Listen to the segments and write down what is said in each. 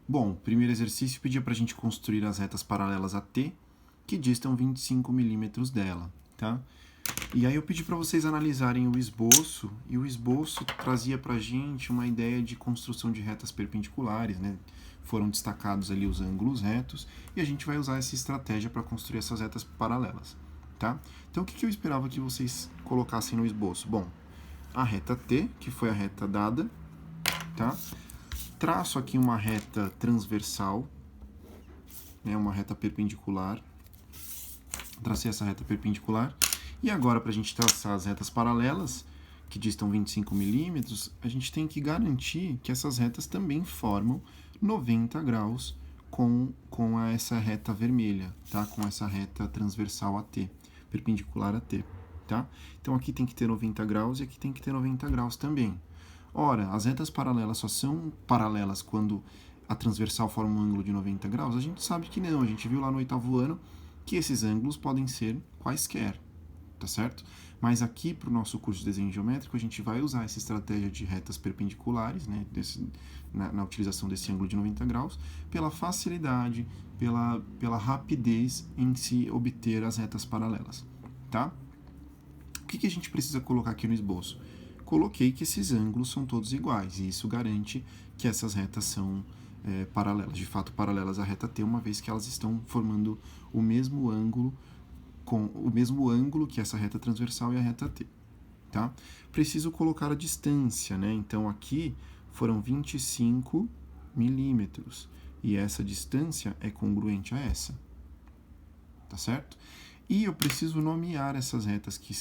Bom, primeiro exercício pedia para a gente construir as retas paralelas a T, que distam 25 milímetros dela, tá? E aí eu pedi para vocês analisarem o esboço, e o esboço trazia para a gente uma ideia de construção de retas perpendiculares, né? Foram destacados ali os ângulos retos, e a gente vai usar essa estratégia para construir essas retas paralelas, tá? Então o que eu esperava que vocês colocassem no esboço? Bom, a reta T, que foi a reta dada, tá? Traço aqui uma reta transversal, né, uma reta perpendicular. Tracei essa reta perpendicular. E agora, para a gente traçar as retas paralelas, que distam 25 milímetros, a gente tem que garantir que essas retas também formam 90 graus com essa reta vermelha, tá? Com essa reta transversal a T, perpendicular a T. Tá? Então aqui tem que ter 90 graus e aqui tem que ter 90 graus também. Ora, as retas paralelas só são paralelas quando a transversal forma um ângulo de 90 graus? A gente sabe que não, a gente viu lá no 8º ano que esses ângulos podem ser quaisquer, tá certo? Mas aqui para o nosso curso de desenho geométrico a gente vai usar essa estratégia de retas perpendiculares, né, na utilização desse ângulo de 90 graus, pela facilidade, pela rapidez em se obter as retas paralelas, tá? O que a gente precisa colocar aqui no esboço? Coloquei que esses ângulos são todos iguais, e isso garante que essas retas são paralelas, de fato paralelas à reta T, uma vez que elas estão formando o mesmo ângulo que essa reta transversal e a reta T. Tá? Preciso colocar a distância, né? Então aqui foram 25 milímetros, e essa distância é congruente a essa. Tá certo? E eu preciso nomear essas retas que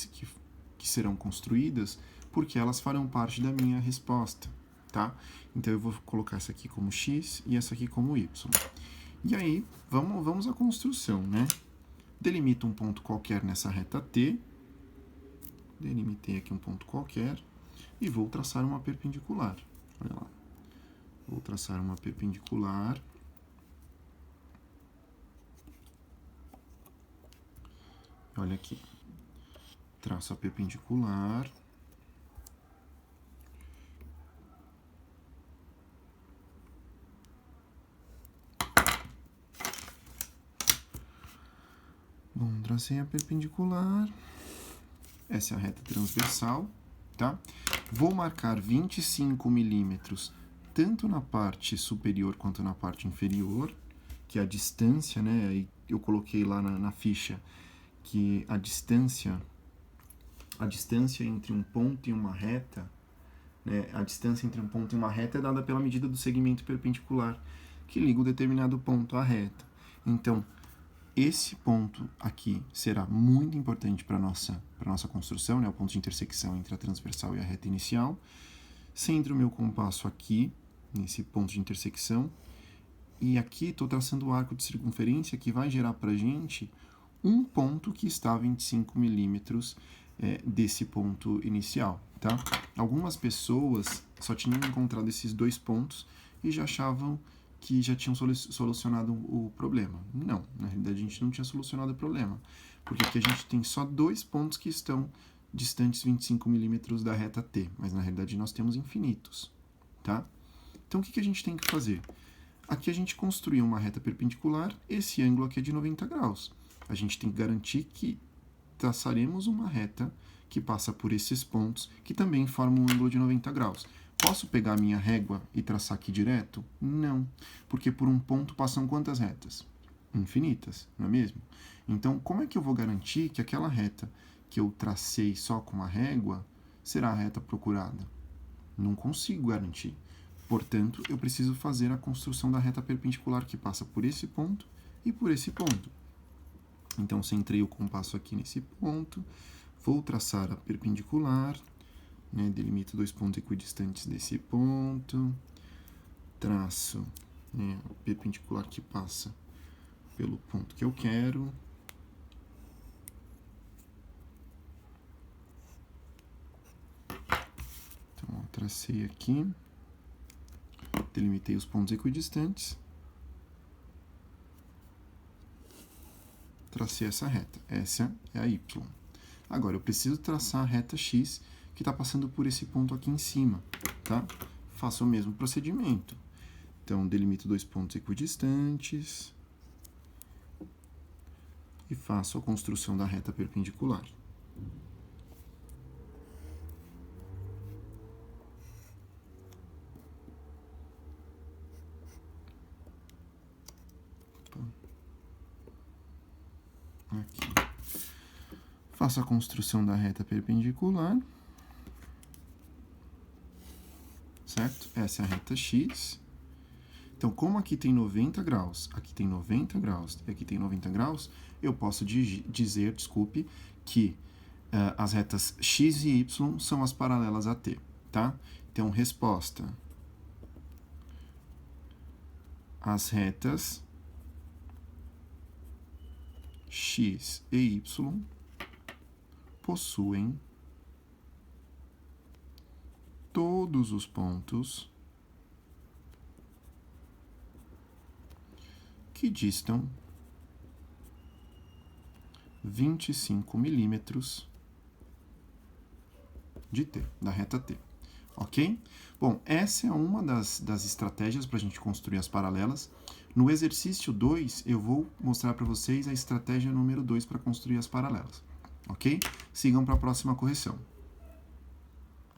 serão construídas, porque elas farão parte da minha resposta, tá? Então eu vou colocar essa aqui como x e essa aqui como y. E aí, vamos à construção, né? Delimito um ponto qualquer nessa reta T, delimitei aqui um ponto qualquer, e vou traçar uma perpendicular. Olha lá. Vou traçar uma perpendicular. Olha aqui. Traço a perpendicular. Bom, tracei a perpendicular. Essa é a reta transversal, tá? Vou marcar 25 milímetros tanto na parte superior quanto na parte inferior, que é a distância, né? Aí eu coloquei lá na ficha que a distância entre um ponto e uma reta, né? A distância entre um ponto e uma reta é dada pela medida do segmento perpendicular que liga um determinado ponto à reta. Então, esse ponto aqui será muito importante para a nossa construção, né? O ponto de intersecção entre a transversal e a reta inicial. Centro o meu compasso aqui, nesse ponto de intersecção. E aqui estou traçando o arco de circunferência que vai gerar para a gente um ponto que está a 25 milímetros desse ponto inicial. Tá? Algumas pessoas só tinham encontrado esses dois pontos e já achavam que já tinham solucionado o problema. Não, na realidade a gente não tinha solucionado o problema, porque aqui a gente tem só dois pontos que estão distantes 25 milímetros da reta T, mas na realidade nós temos infinitos. Tá? Então o que a gente tem que fazer? Aqui a gente construiu uma reta perpendicular, esse ângulo aqui é de 90 graus. A gente tem que garantir que traçaremos uma reta que passa por esses pontos, que também formam um ângulo de 90 graus. Posso pegar a minha régua e traçar aqui direto? Não, porque por um ponto passam quantas retas? Infinitas, não é mesmo? Então, como é que eu vou garantir que aquela reta que eu tracei só com a régua será a reta procurada? Não consigo garantir. Portanto, eu preciso fazer a construção da reta perpendicular que passa por esse ponto e por esse ponto. Então, centrei o compasso aqui nesse ponto, vou traçar a perpendicular, né, delimito dois pontos equidistantes desse ponto, traço, né, a perpendicular que passa pelo ponto que eu quero. Então, ó, tracei aqui, delimitei os pontos equidistantes, tracei essa reta. Essa é a Y. Agora, eu preciso traçar a reta X que está passando por esse ponto aqui em cima, tá? Faço o mesmo procedimento. Então, delimito dois pontos equidistantes e faço a construção da reta perpendicular. Aqui. Faço a construção da reta perpendicular. Certo? Essa é a reta X. Então, como aqui tem 90 graus, aqui tem 90 graus e aqui tem 90 graus, eu posso dizer, que as retas X e Y são as paralelas a T, tá? Então, resposta. As retas X e Y possuem todos os pontos que distam 25 milímetros de T, da reta T. Ok? Bom, essa é uma das estratégias para a gente construir as paralelas. No exercício 2, eu vou mostrar para vocês a estratégia número 2 para construir as paralelas. Ok? Sigam para a próxima correção.